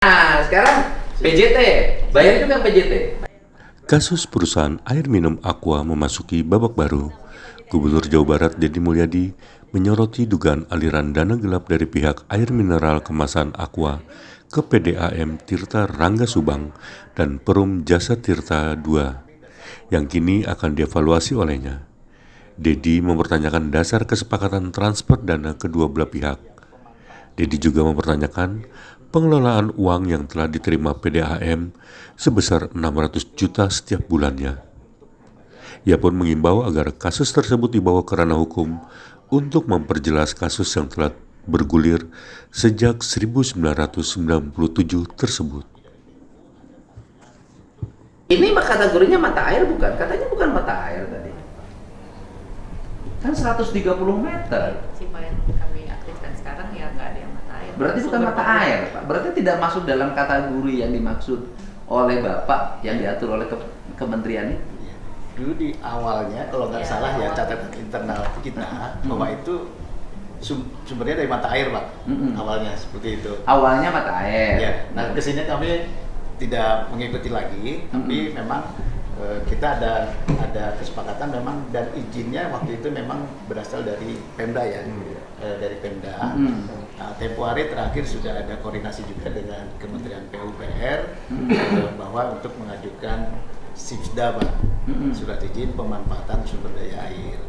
Nah, sekarang PJT, bayar juga PJT. Kasus perusahaan air minum Aqua memasuki babak baru. Gubernur Jawa Barat Deddy Mulyadi menyoroti dugaan aliran dana gelap dari pihak air mineral kemasan Aqua ke PDAM Tirta Rangga Subang dan Perum Jasa Tirta II yang kini akan dievaluasi olehnya. Deddy mempertanyakan dasar kesepakatan transfer dana kedua belah pihak. Deddy juga mempertanyakan pengelolaan uang yang telah diterima PDAM sebesar 600 juta setiap bulannya. Ia pun mengimbau agar kasus tersebut dibawa ke ranah hukum untuk memperjelas kasus yang telah bergulir sejak 1997 tersebut. Ini kategorinya mata air bukan? Katanya bukan mata air tadi. Kan 130 meter. Sipa yang kami aktifkan sekarang ya nggak ada yang mata air. Berarti bukan mata air, Pak. Berarti tidak masuk dalam kategori yang dimaksud oleh Bapak yang diatur oleh kementerian ini. Dulu di awalnya kalau nggak salah ya catatan internal kita bahwa itu sumbernya dari mata air, Pak. Awalnya seperti itu. Awalnya mata air. Ya. Nah, kesini kami tidak mengikuti lagi, tapi memang kita ada kesepakatan memang, dan izinnya waktu itu memang berasal dari Pemda ya, dari Pemda. Nah, tempo hari terakhir sudah ada koordinasi juga dengan Kementerian PUPR bahwa untuk mengajukan SIPSDA, Pak, surat izin pemanfaatan sumber daya air.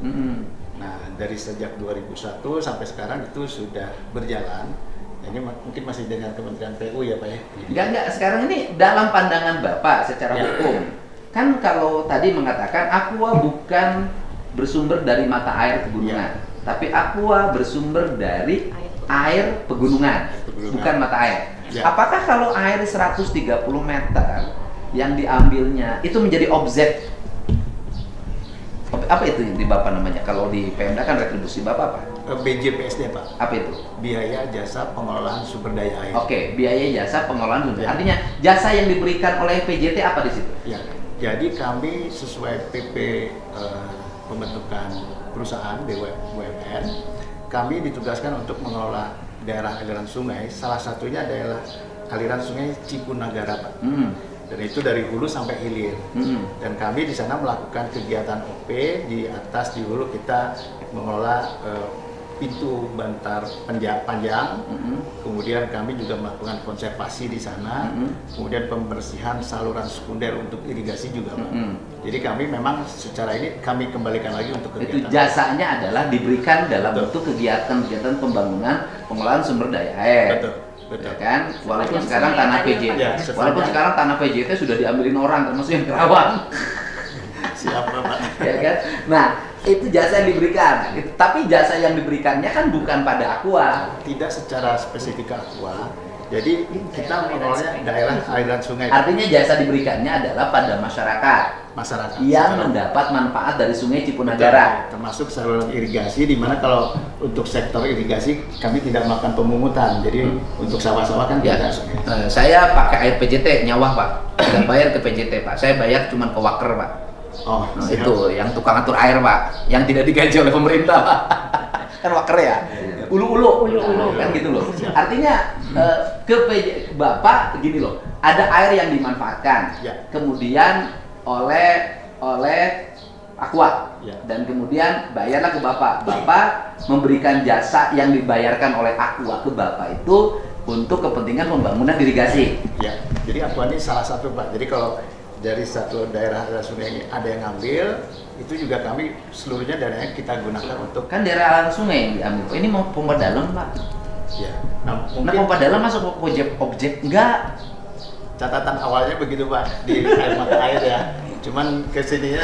Nah, dari sejak 2001 sampai sekarang itu sudah berjalan. Ini mungkin masih dengan Kementerian PU ya, Pak ya? Enggak. Sekarang ini dalam pandangan Bapak secara hukum. Kan kalau tadi mengatakan Aqua bukan bersumber dari mata air pegunungan, tapi Aqua bersumber dari air pegunungan, bukan mata air. Apakah kalau air 130 meter yang diambilnya itu menjadi objek, apa itu yang di Bapak namanya? Kalau di Pemda kan retribusi Bapak apa? BJPSD, Pak. Apa itu? Biaya jasa pengelolaan sumber daya air. Oke, biaya jasa pengelolaan sumber. Artinya jasa yang diberikan oleh PJT apa di situ? Ya, jadi kami sesuai PP pembentukan perusahaan BUMN, kami ditugaskan untuk mengelola daerah aliran sungai. Salah satunya adalah aliran sungai Cipunagara, Pak. Dan itu dari hulu sampai hilir. Dan kami di sana melakukan kegiatan OP di atas, di hulu kita mengelola pintu bantar panjang. Kemudian kami juga melakukan konservasi di sana. Kemudian pembersihan saluran sekunder untuk irigasi juga, Pak. Jadi kami memang secara ini kami kembalikan lagi untuk kegiatan. Itu jasanya adalah diberikan dalam bentuk kegiatan pembangunan pengelolaan sumber daya air. Betul. Ya kan? Walaupun sekarang tanah PJT, walaupun sekarang tanah PJT sudah diambilin orang, termasuk yang Kerawang. Siapa, Pak? Ya kan? Nah, itu jasa yang diberikan. Tapi jasa yang diberikannya kan bukan pada Aqua. Tidak secara spesifik Aqua. Jadi kita mengelolanya daerah aliran sungai. Artinya jasa diberikannya adalah pada masyarakat yang mendapat manfaat dari Sungai Cipunagara. Termasuk saluran irigasi, di mana kalau untuk sektor irigasi kami tidak melakukan pemungutan. Jadi untuk sawah-sawah kan Ya, tidak sungai. saya pakai air PJT nyawah, Pak. Tidak bayar ke PJT, Pak. Saya bayar cuma ke Waker, Pak. Oh, Nah, siap. itu yang tukang atur air, Pak, yang tidak digaji oleh pemerintah, Pak. Kan Waker ya, ulu-ulu kan gitu loh. Artinya ke Bapak gini loh, ada air yang dimanfaatkan, kemudian oleh Aqua, dan kemudian bayarlah ke Bapak. Bapak memberikan jasa yang dibayarkan oleh Aqua ke Bapak itu untuk kepentingan pembangunan irigasi. Ya, jadi Aqua ini salah satu, Pak. Jadi kalau dari satu daerah aliran sungai ini ada yang ngambil, itu juga kami seluruhnya dananya kita gunakan untuk Kan daerah aliran sungai yang diambil. Ini mau pompa dalam, Pak. ya. Nah, Nah, mungkin pompa dalam masuk objek enggak? catatan awalnya begitu, Pak, di air mata air ya. Cuman kesininya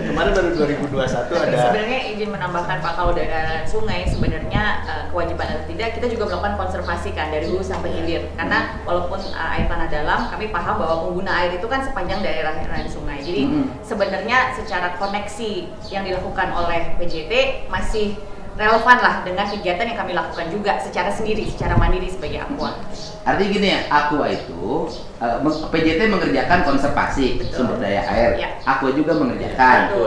kemarin baru 2021 ada. Sebenarnya izin menambahkan, Pak, kalau daerah sungai sebenarnya kewajiban atau tidak kita juga melakukan konservasi kan dari hulu sampai hilir. Karena walaupun air tanah dalam, kami paham bahwa pengguna air itu kan sepanjang daerah sungai. Jadi sebenarnya secara koneksi yang dilakukan oleh PJT masih relevan lah dengan kegiatan yang kami lakukan juga secara sendiri, secara mandiri sebagai Aqua. Artinya gini ya, Aqua itu PJT mengerjakan konservasi sumber daya air, Aqua juga mengerjakan,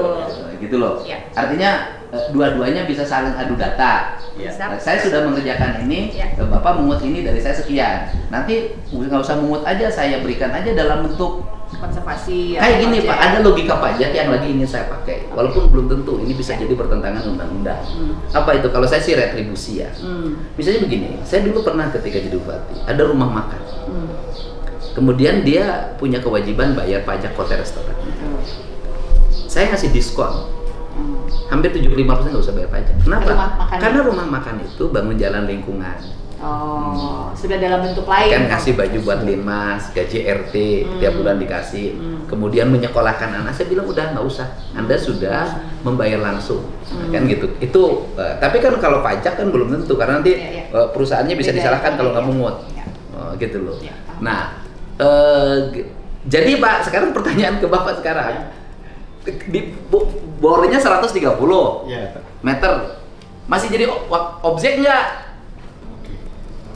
gitu loh. Artinya dua-duanya bisa saling adu data. Bisa. Saya sudah mengerjakan ini, Ya. Bapak mungut ini dari saya sekian. Nanti nggak usah mungut aja, saya berikan aja dalam bentuk Konservasi. kayak gini objek. Pak. Ada logika pajak yang lagi ingin saya pakai, walaupun belum tentu ini bisa jadi bertentangan undang-undang. Apa itu? Kalau saya sih retribusi ya. Misalnya begini, saya dulu pernah ketika jadi bupati, ada rumah makan. Kemudian dia punya kewajiban bayar pajak hotel restoran. Saya ngasih diskon. Hampir 75% nggak usah bayar pajak. Kenapa? Rumah makan. Karena rumah makan itu bangun jalan lingkungan. Oh, sudah dalam bentuk lain. Kan kasih baju buat linmas, gaji RT tiap bulan dikasih. Kemudian menyekolahkan anak, saya bilang udah nggak usah. Anda sudah membayar langsung, kan gitu. Itu. Tapi kan kalau pajak kan belum tentu karena nanti perusahaannya bisa Beda, disalahkan kalau nggak ya. mungut. Ya. Gitu loh. Ya, paham. Nah, jadi Pak, sekarang pertanyaan ke Bapak sekarang. Di bornya 130 Ya. meter. Masih jadi objek nggak?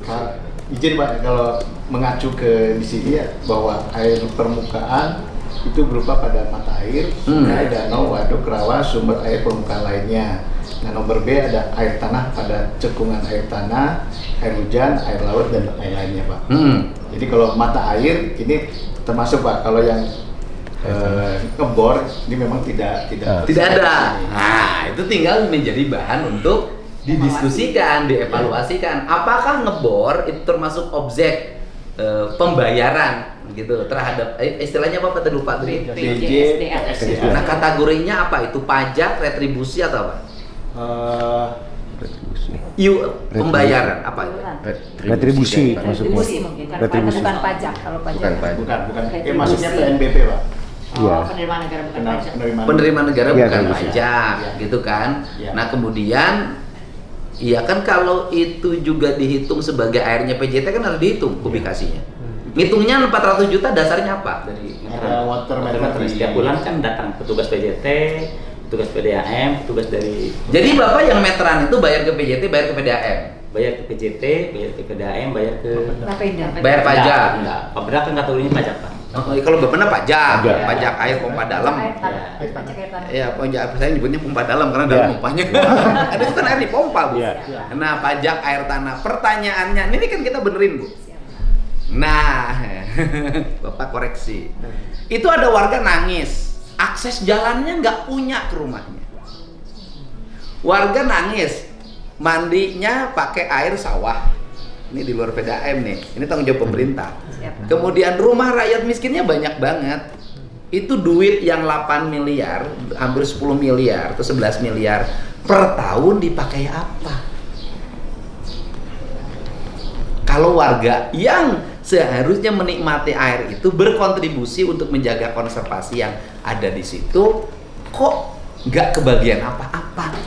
Pak, izin Pak, kalau mengacu ke di sini ya bahwa air permukaan itu berupa pada mata air, sungai, danau, waduk, rawa, sumber air permukaan lainnya. Nah, nomor B ada air tanah pada cekungan air tanah, air hujan, air laut dan lain-lainnya Pak. Jadi kalau mata air ini termasuk Pak, kalau yang ngebor ini memang tidak Ada. Nah, itu tinggal menjadi bahan untuk didiskusikan, dievaluasikan. Apakah ngebor itu termasuk objek pembayaran gitu terhadap istilahnya apa tadi lupa tadi? PJSDA. Nah, kategorinya apa itu? Pajak, retribusi atau apa? Pembayaran apa itu? Retribusi maksudnya. Retribusi mungkin. Bukan pajak kalau pajak. bukan Retribusi. maksudnya PNBP Pak. Oh, penerimaan negara bukan pajak. Penerimaan negara Iya, bukan kan, pajak, iya. gitu kan? Iya. Nah kemudian, iya kan kalau itu juga dihitung sebagai airnya PJT kan harus dihitung kubikasinya. Ngitungnya 400 juta dasarnya apa? Dari Ada water management. setiap bulan kan datang petugas PJT, petugas PDAM, petugas dari Jadi Bapak yang meteran itu bayar ke PJT, bayar ke PDAM? bayar ke PJT, bayar ke PDAM, bayar ke Bayar pajak? Enggak, Pemda kan nggak tahu ini pajak Pak. Oh, kalau Bapak pajak, Pajak. pajak air pompa dalam. Pajak air tanah. Ya, pajak saya nyebutnya pompa dalam karena dalam pompanya. Ada itu kan air dipompa, Bu. Iya. Nah, pajak air tanah. Pertanyaannya, ini kan kita benerin, Bu. Nah, Bapak koreksi. Itu ada warga nangis, akses jalannya nggak punya ke rumahnya. Warga nangis, mandinya pakai air sawah. Ini di luar PDAM nih, ini tanggung jawab pemerintah. Kemudian rumah rakyat miskinnya banyak banget. Itu duit yang 8 miliar, hampir 10 miliar atau 11 miliar per tahun dipakai apa? Kalau warga yang seharusnya menikmati air itu berkontribusi untuk menjaga konservasi yang ada di situ, kok nggak kebagian apa-apa?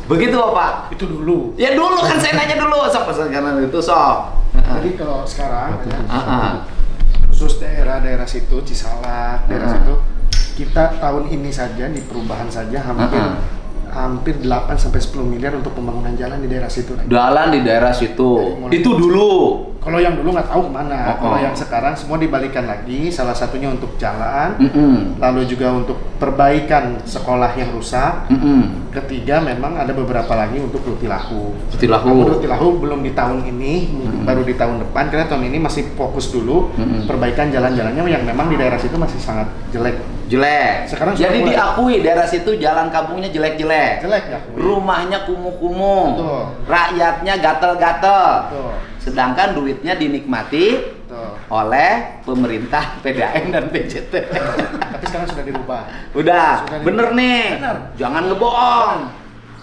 Begitu Bapak? Itu dulu. Ya dulu kan saya nanya dulu, sok karena itu sok. Jadi kalau sekarang ya, khusus daerah-daerah situ, Cisalak, daerah situ, kita tahun ini saja di perubahan saja hampir 8 sampai 10 miliar untuk pembangunan jalan di daerah situ. Jalan di daerah situ. Itu dulu. Kalau yang dulu nggak tahu kemana. Kalau yang sekarang semua dibalikan lagi. Salah satunya untuk jalan, lalu juga untuk perbaikan sekolah yang rusak. Ketiga memang ada beberapa lagi untuk Rutilahu. Namun Rutilahu belum di tahun ini, mungkin baru di tahun depan. Karena tahun ini masih fokus dulu perbaikan jalan-jalannya yang memang di daerah situ masih sangat jelek. Sekarang sudah Jadi mulai. diakui daerah situ jalan kampungnya jelek-jelek. Jelek ya. Rumahnya kumuh-kumuh. Betul. Rakyatnya gatel-gatel. Betul. Sedangkan duitnya dinikmati Betul. oleh pemerintah PDAM dan PJT. Tapi sekarang sudah dirubah. Udah, Sudah bener nih. Bener. Jangan ngebohong.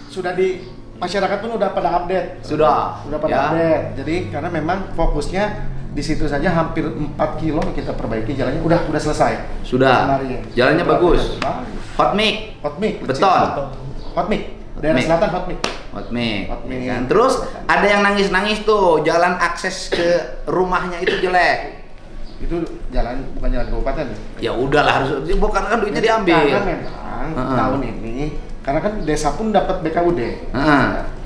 Sudah di masyarakat pun udah pada update. Sudah. Udah pada Ya. update. Jadi karena memang fokusnya di situ saja hampir 4 kilo kita perbaiki jalannya udah selesai. Sudah. Kemarin. Jalannya Udah, bagus. bagus. Hot mix. Hot mix. Beton. Hot mix. Daerah Mix. selatan hot mix. Hot mix. Hot mix. Kan? Terus ada yang nangis-nangis tuh, jalan akses ke rumahnya itu jelek. Itu jalan bukan jalan kabupaten. Ya udahlah harus bukan kan duitnya diambil. Karena memang tahun ini karena kan desa pun dapat BKUD.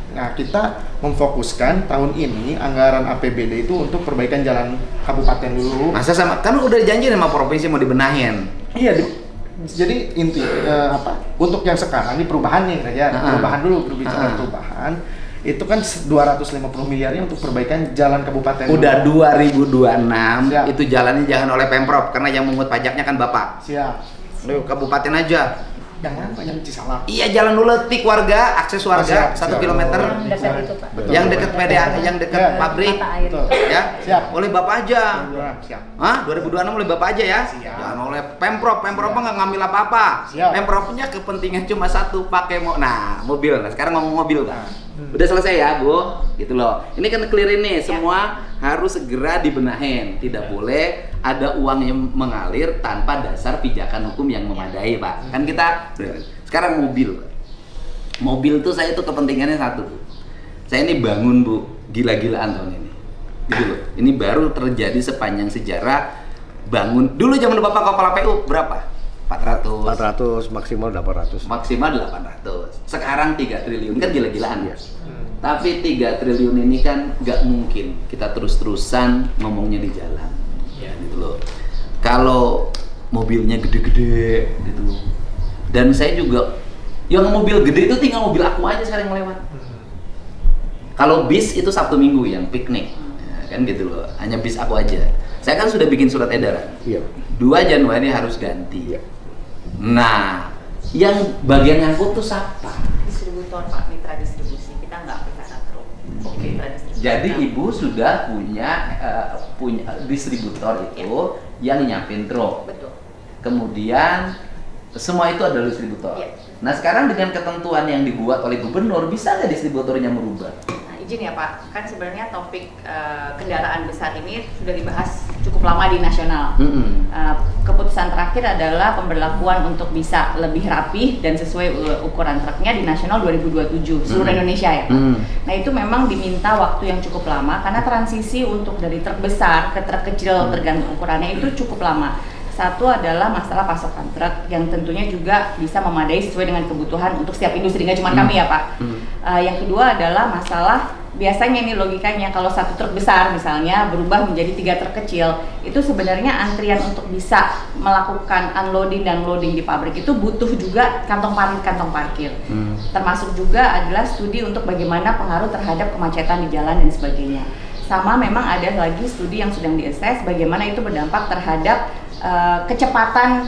Nah, kita memfokuskan tahun ini anggaran APBD itu untuk perbaikan jalan kabupaten dulu. Masa sama kan udah janji sama provinsi mau dibenahin. Iya, Jadi inti untuk yang sekarang ini perubahan nih Raja, perubahan dulu berbicara perubahan. Itu kan 250 miliarnya untuk perbaikan jalan kabupaten. Udah 2026 Siap. itu jalannya jangan oleh Pemprov karena yang mengut pajaknya kan Bapak. Siap. Lu kabupaten aja. Jangan banyak Cisalak. Iya, jalan dulu letik warga, akses warga 1 kilometer. Dekat itu Pak. Yang dekat PDA, yang dekat Ya. pabrik. Mata air. Betul. Ya. Siap. Oleh Bapak aja. Siap. Hah? 2026 oleh Bapak aja ya? Siap. Jangan oleh Pemprov. Pemprov nggak ngambil apa-apa. Siap. Pemprovnya kepentingan cuma satu, pakai mobil. Nah, sekarang ngomong mobil, Pak. Udah selesai ya, Bu? Gitu loh. Ini kan clear ini, semua harus segera dibenahin. Tidak boleh ada uang yang mengalir tanpa dasar pijakan hukum yang memadai, Pak. Kan kita sekarang mobil. Mobil tuh saya tuh kepentingannya satu, Bu. Saya ini bangun, Bu, gila-gilaan tahun ini. Gitu loh. Ini baru terjadi sepanjang sejarah bangun. Dulu zaman Bapak Kepala PU berapa? 400. 400 maksimal 800. Maksimal 800. Sekarang 3 triliun kan gila-gilaan ya. Tapi 3 triliun ini kan nggak mungkin kita terus-terusan ngomongnya di jalan. Ya gitu loh. Kalau mobilnya gede-gede gitu. Dan saya juga yang mobil gede itu tinggal mobil aku aja sekarang yang lewat. Kalau bis itu Sabtu Minggu yang piknik. Ya, kan gitu loh. Hanya bis aku aja. Saya kan sudah bikin surat edaran. Iya. 2 Januari harus ganti. Iya. Nah, yang bagian ngangkut tuh siapa? Distributor Pak, mitra distribusi. Kita nggak pelihara truk. Mitra distribusi. Jadi Ibu sudah punya distributor itu yang nyiapin truk. Betul. Kemudian semua itu adalah distributor. Iya. Nah, sekarang dengan ketentuan yang dibuat oleh gubernur, bisa nggak distributornya merubah? Nah, izin ya Pak, kan sebenarnya topik kendaraan besar ini sudah dibahas cukup lama di nasional. Keputusan terakhir adalah pemberlakuan untuk bisa lebih rapih dan sesuai ukuran truknya di nasional 2027 seluruh Indonesia ya Pak. Nah itu memang diminta waktu yang cukup lama karena transisi untuk dari truk besar ke truk kecil tergantung ukurannya itu cukup lama. Satu adalah masalah pasokan truk yang tentunya juga bisa memadai sesuai dengan kebutuhan untuk setiap industri, nggak cuma kami ya Pak. Yang kedua adalah masalah biasanya ini logikanya kalau satu truk besar misalnya berubah menjadi 3 truk kecil, itu sebenarnya antrian untuk bisa melakukan unloading dan loading di pabrik itu butuh juga kantong parkir. Termasuk juga adalah studi untuk bagaimana pengaruh terhadap kemacetan di jalan dan sebagainya. Sama memang ada lagi studi yang sedang diassess bagaimana itu berdampak terhadap kecepatan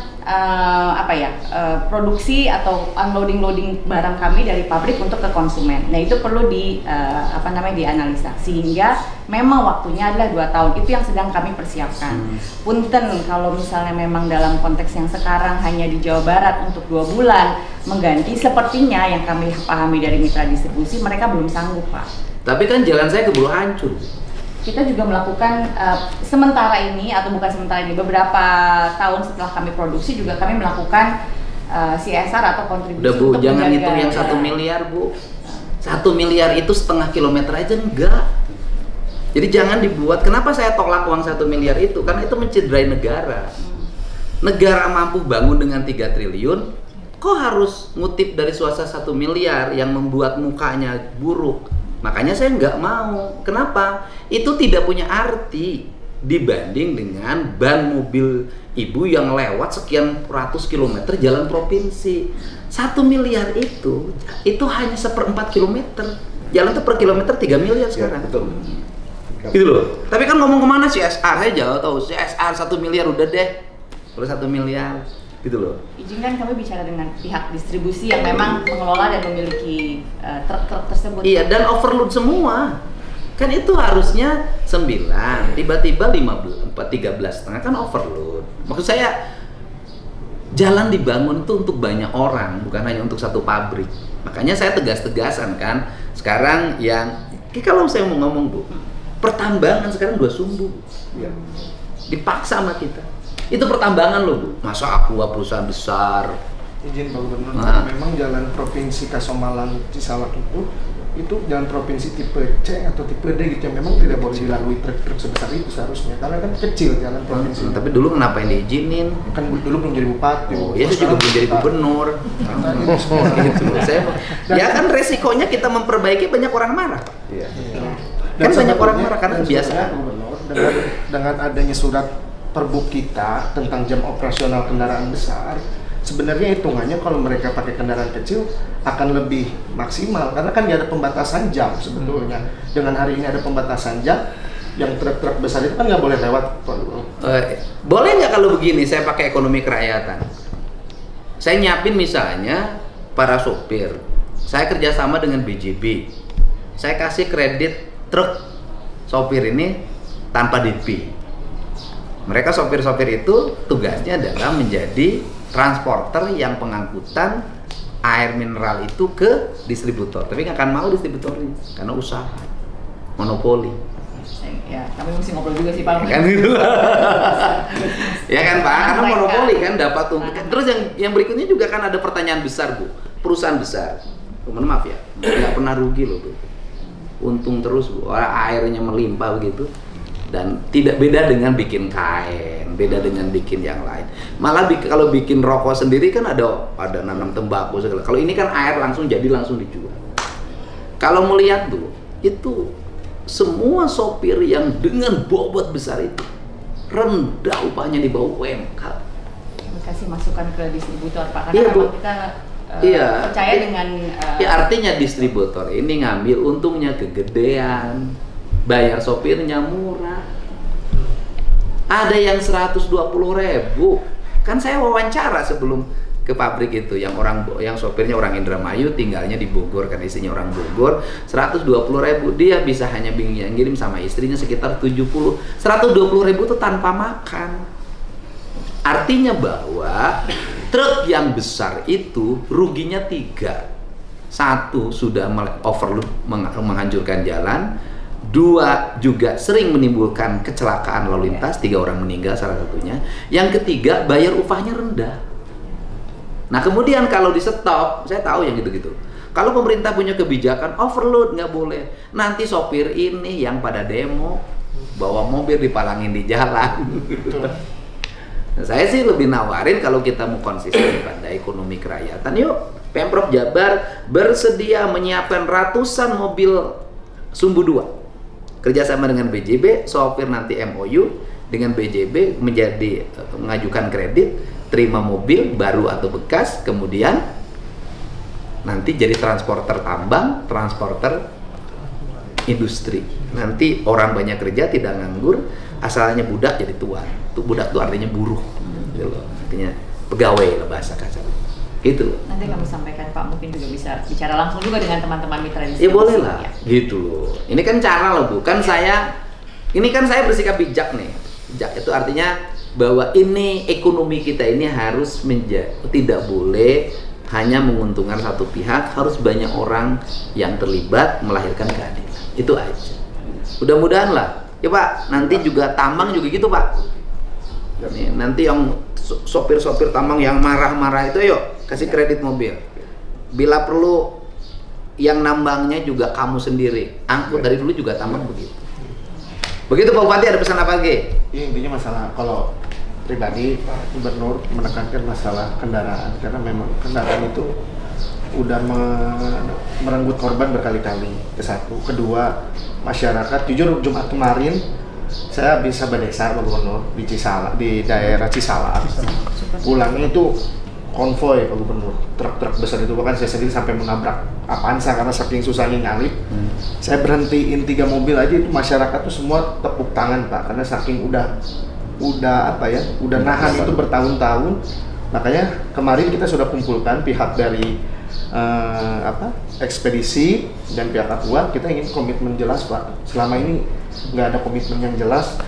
produksi atau unloading barang kami dari pabrik untuk ke konsumen. Nah itu perlu dianalisa sehingga memang waktunya adalah 2 tahun. Itu yang sedang kami persiapkan. Punten kalau misalnya memang dalam konteks yang sekarang hanya di Jawa Barat untuk 2 bulan mengganti, sepertinya yang kami pahami dari mitra distribusi mereka belum sanggup Pak. Tapi kan jalan saya keburu hancur. Kita juga melakukan sementara ini atau bukan sementara ini, beberapa tahun setelah kami produksi juga kami melakukan CSR atau kontribusi. Udah Bu, untuk jangan menjaga, hitung yang 1 miliar Bu. 1 miliar itu setengah kilometer aja enggak. Jadi jangan dibuat, kenapa saya tolak uang 1 miliar itu? Karena itu mencederai negara. Negara mampu bangun dengan 3 triliun, kok harus ngutip dari swasta 1 miliar yang membuat mukanya buruk? Makanya saya nggak mau. Kenapa? Itu tidak punya arti dibanding dengan ban mobil Ibu yang lewat sekian ratus kilometer jalan provinsi. 1 miliar itu hanya 1/4 kilometer. Jalan tuh per kilometer 3 miliar sekarang. Betul. Gitu loh. Tapi kan ngomong kemana CSR? Saya jauh tahu CSR 1 miliar udah deh. Terus 1 miliar. Gitu loh. Izinkan kami bicara dengan pihak distribusi yang memang mengelola dan memiliki truk-truk tersebut. Iya, dan overload semua. Kan itu harusnya 9, tiba-tiba 13,5 kan overload. Maksud saya jalan dibangun itu untuk banyak orang, bukan hanya untuk satu pabrik. Makanya saya tegas-tegasan kan. Sekarang yang kalau saya mau ngomong Bu, pertambangan sekarang 2 sumbu. Iya. Dipaksa sama kita. Itu pertambangan loh Bu. Masa Aqua perusahaan besar. Izin Pak Gubernur, Nah. memang jalan provinsi Kasomalang Cisalak itu jalan provinsi tipe C atau tipe D gitu yang memang tidak boleh dilalui truk-truk sebesar itu seharusnya karena kan kecil jalan provinsi. Tapi dulu kenapa yang diizinin? Kan dulu belum jadi bupati. Oh, ya saya juga belum jadi gubernur. Gitu. Ya kan resikonya kita memperbaiki banyak orang marah. Iya. Kan banyak sebetulnya- orang marah karena dan biasa. sebetulnya, Gubernur, dengan adanya surat Perbuk kita tentang jam operasional kendaraan besar, sebenarnya hitungannya kalau mereka pakai kendaraan kecil akan lebih maksimal karena kan nggak ada pembatasan jam sebetulnya. Dengan hari ini ada pembatasan jam, yang truk-truk besar itu kan nggak boleh lewat. Boleh nggak kalau begini saya pakai ekonomi kerakyatan? Saya nyiapin misalnya para sopir, saya kerjasama dengan BJB, saya kasih kredit truk sopir ini tanpa DP. Mereka sopir-sopir itu tugasnya adalah menjadi transporter yang pengangkutan air mineral itu ke distributor. Tapi nggak akan mau distributornya karena usaha monopoli. Ya, kami mesti ngobrol juga sih Pak. Kan gitu. Ya kan Pak, karena monopoli kan dapat untung. Terus yang berikutnya juga kan ada pertanyaan besar Bu, perusahaan besar. Mohon maaf ya, nggak pernah rugi loh Bu. Untung terus Bu, airnya melimpah begitu. Dan tidak beda dengan bikin kain, beda dengan bikin yang lain. Malah kalau bikin rokok sendiri kan ada nanam tembakau segala. Kalau ini kan air langsung jadi langsung dijual. Kalau melihat tuh, itu semua sopir yang dengan bobot besar itu rendah upahnya di bawah UMK. Kasih masukan ke distributor Pak, karena Iya, Bu. kita Iya. percaya dengan Ya artinya distributor ini ngambil untungnya kegedean, bayar sopirnya murah. Ada yang 120.000. Kan saya wawancara sebelum ke pabrik itu yang sopirnya orang Indramayu, tinggalnya di Bogor, kan istrinya orang Bogor. 120.000 dia bisa hanya ngirim sama istrinya sekitar 70. 120.000 itu tanpa makan. Artinya bahwa truk yang besar itu ruginya 3. 1 sudah overload menghancurkan jalan. 2 juga sering menimbulkan kecelakaan lalu lintas, 3 orang meninggal salah satunya. Yang ketiga bayar upahnya rendah. Nah kemudian kalau di stop, saya tahu yang gitu-gitu. Kalau pemerintah punya kebijakan overload nggak boleh, nanti sopir ini yang pada demo bawa mobil dipalangin di jalan. Nah, saya sih lebih nawarin kalau kita mau konsisten pada ekonomi kerakyatan, yuk Pemprov Jabar bersedia menyiapkan ratusan mobil sumbu 2 kerjasama dengan BJB, sopir nanti MOU dengan BJB mengajukan kredit, terima mobil baru atau bekas, kemudian nanti jadi transporter tambang, transporter industri. Nanti orang banyak kerja tidak nganggur, asalnya budak jadi tuan. Budak itu artinya buruh, gitu loh. Artinya pegawai lah bahasa kasar. Gitu loh. Nanti kami sampaikan Pak, mungkin juga bisa bicara langsung juga dengan teman-teman mitra Ya distribusi. boleh lah, gitu loh. Ini kan cara loh Bu, kan saya bersikap bijak nih. Bijak itu artinya bahwa ini ekonomi kita ini harus tidak boleh hanya menguntungkan satu pihak, harus banyak orang yang terlibat melahirkan keadilan. Itu aja. Mudah-mudahan lah. Ya Pak, nanti juga tambang juga gitu Pak. Nih, nanti yang sopir-sopir tambang yang marah-marah itu yuk kasih kredit mobil. Bila perlu yang nambangnya juga kamu sendiri. Angkut dari dulu juga tambang begitu. Begitu Pak Bupati, ada pesan apa lagi? Ini intinya masalah kalau pribadi Pak Gubernur menekankan masalah kendaraan karena memang kendaraan itu udah merenggut korban berkali-kali. Ke-1, kedua masyarakat. Jujur Jumat kemarin saya bisa berdesa Pak Gubernur di Cisalak, di daerah Cisalak. Pulangnya itu konvoy Pak Gubernur, truk-truk besar itu, bahkan saya sendiri sampai menabrak Avanza karena saking susahnya nyalip. Saya berhentiin 3 mobil aja, itu masyarakat tuh semua tepuk tangan Pak, karena saking udah nahan itu bertahun-tahun. Makanya kemarin kita sudah kumpulkan pihak dari ekspedisi dan pihak Aqua, kita ingin komitmen jelas Pak. Selama ini nggak ada komitmen yang jelas.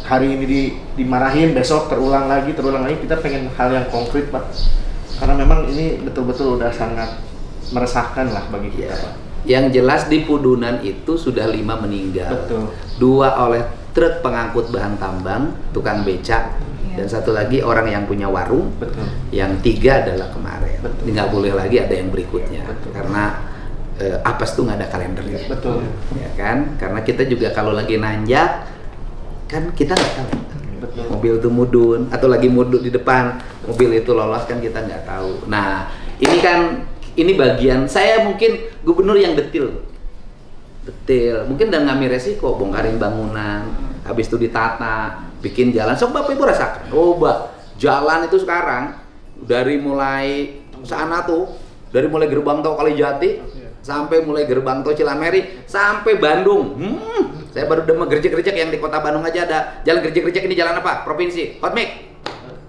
Hari ini dimarahin, besok terulang lagi, kita pengen hal yang konkret Pak. Karena memang ini betul-betul udah sangat meresahkan lah bagi kita Pak. Yang jelas di Pudunan itu sudah 5 meninggal. Betul. 2 oleh truk pengangkut bahan tambang, tukang becak, dan 1 lagi orang yang punya warung. Betul. Yang 3 adalah kemarin. Betul. Nggak boleh lagi ada yang berikutnya. Betul. Karena apes tuh nggak ada kalendernya. Betul. Ya kan? Karena kita juga kalau lagi nanjak kan kita nggak tahu. Betul. Mobil itu mudun atau lagi mudun di depan, mobil itu lolos kan kita nggak tahu. Nah, ini bagian saya mungkin gubernur yang detil, mungkin dan ngambil resiko bongkarin bangunan, habis itu ditata, bikin jalan. Sok Bapak Ibu rasakan, jalan itu sekarang dari mulai sana tuh, dari mulai gerbang tol Kalijati sampai mulai gerbang tol Cilameri sampai Bandung. Saya baru demen gerjek-gerjek yang di kota Bandung aja ada. Jalan gerjek-gerjek ini jalan apa? Provinsi. Hotmik.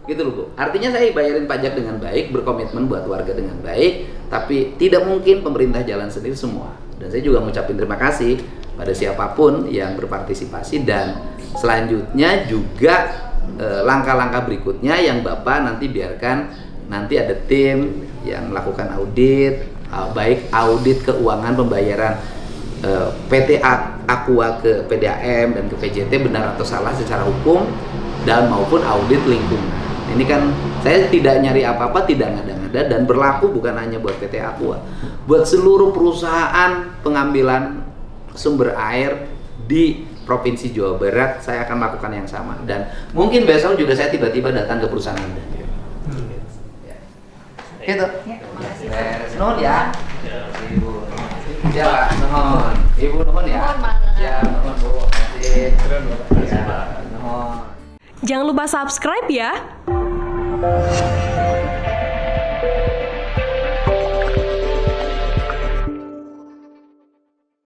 Gitu loh Bu. Artinya saya bayarin pajak dengan baik, berkomitmen buat warga dengan baik, tapi tidak mungkin pemerintah jalan sendiri semua. Dan saya juga mengucapkan terima kasih pada siapapun yang berpartisipasi, dan selanjutnya juga langkah-langkah berikutnya yang Bapak nanti biarkan nanti ada tim yang melakukan audit, baik audit keuangan pembayaran PT Aqua ke PDAM dan ke PJT benar atau salah secara hukum, dan maupun audit lingkungan. Ini kan saya tidak nyari apa-apa, tidak ngada-ngada, dan berlaku bukan hanya buat PT Aqua, buat seluruh perusahaan pengambilan sumber air di Provinsi Jawa Barat. Saya akan melakukan yang sama, dan mungkin besok juga saya tiba-tiba datang ke perusahaan Anda. Gitu. Nuhun ya. Ibu. Ya Pak, nuhun. Ibu nuhun ya. Nuhun banget. Ya, nuhun Bu. Ya, nuhun. Jangan lupa subscribe ya.